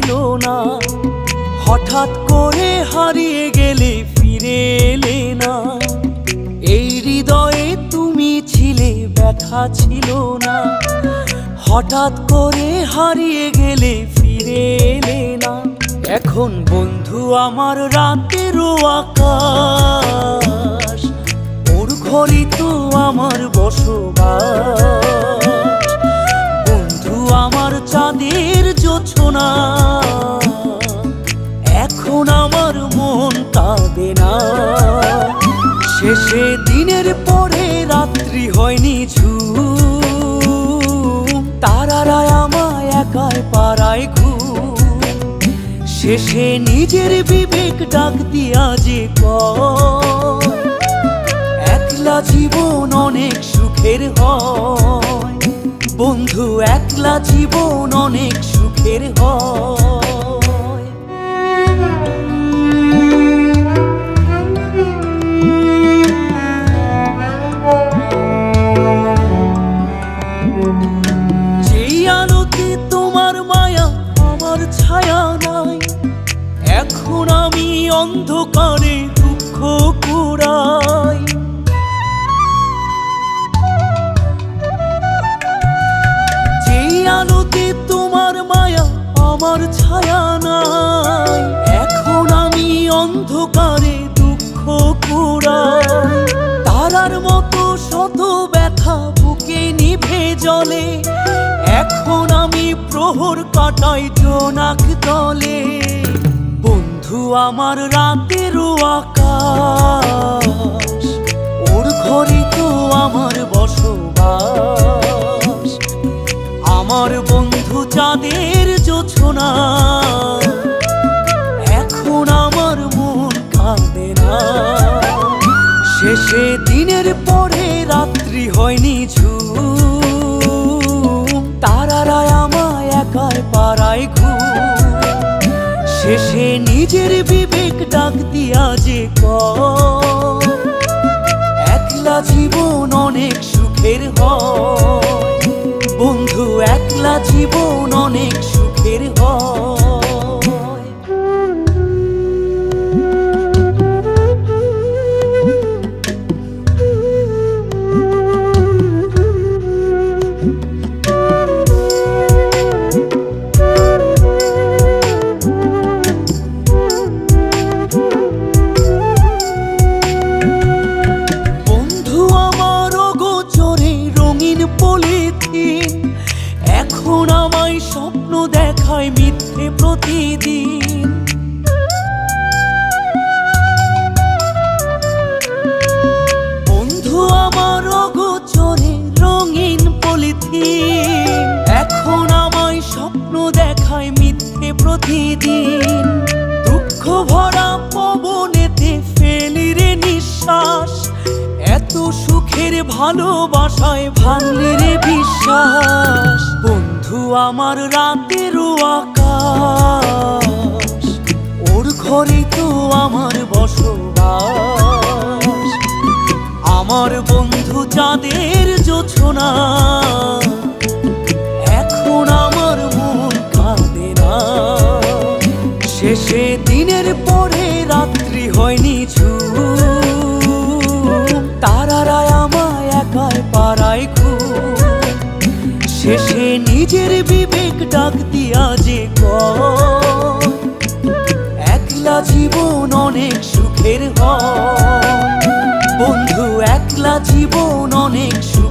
ছিল না। হঠাৎ করে হারিয়ে গেলে ফিরে এলে না। এই হৃদয়ে তুমি ছিলে, ব্যথা ছিল না। হঠাৎ করে হারিয়ে গেলে ফিরে এলে না। এখন বন্ধু আমার রাতেরও আকাশ, ওর ঘরে তো আমার বসবাস। বন্ধু আমার চাঁদের জোছনা, এখন আমার মন কাঁদে না। শেষে দিনের পরে রাত্রি হয়নি ঝুম, তারারা আমায় একাই পাড়ায় ঘুম। শেষে নিজের বিবেক ডাক দিয়া যে কয়, একলা জীবন অনেক সুখের হয়। বন্ধু একলা জীবন অনেক সুখের হয়। যেই আলোতে তোমার মায়া আমার ছায়া নাই, এখন আমি অন্ধকারে দুঃখ কুড়াই। যেই আলোতে তোমার মায়া আমার ছায়া নাই, এখন আমি অন্ধকারে দুঃখ কুড়াই। তারার মতো শত ব্যথা বুকে নিভে জ্বলে, এখন আমি প্রহর কাটাই জোনাক তলে। বন্ধু আমার রাতেরও আকাশ, ওর ঘরে তো আমার বসবাস। আমার বন্ধু চাঁদের জোছনা, এখন আমার মন কাঁদে না। শেষে দিনের পরে রাত্রি হয়নি ঝুম, তারারা আমায় একাই পাড়ায় ঘুম। শেষে নিজের বিবেক ডাক দিয়া যে কয়, একলা জীবন অনেক সুখের হয়। বন্ধু একলা জীবন অনেক সুখের হয়। এখন আমায় স্বপ্ন দেখায় মিথ্যে প্রতিদিন। বন্ধু আমার অগোচরে রঙিন পলিথিন, এখন আমায় স্বপ্ন দেখায় মিথ্যে প্রতিদিন। দুঃখ ভরা পবনেতে ফেলি রে নিঃশ্বাস, এত সুখের ভালোবাসায় ভাঙলি রে বিশ্বাস। বন্ধু আমার রাতেরও আকাশ, ওর ঘরে তো আমার বসবাস। আমার বন্ধু চাঁদের জোছনা, এখন আমার মন কাঁদে না। শেষে দিনের পরে রাত্রি হয়নি ঝুম, তারারা আমায় একাই পাড়ায় ঘুম। শেষে নিজের বিবেক ডাক দিয়া যে কয়, একলা জীবন অনেক সুখের হয়। বন্ধু একলা জীবন অনেক সুখের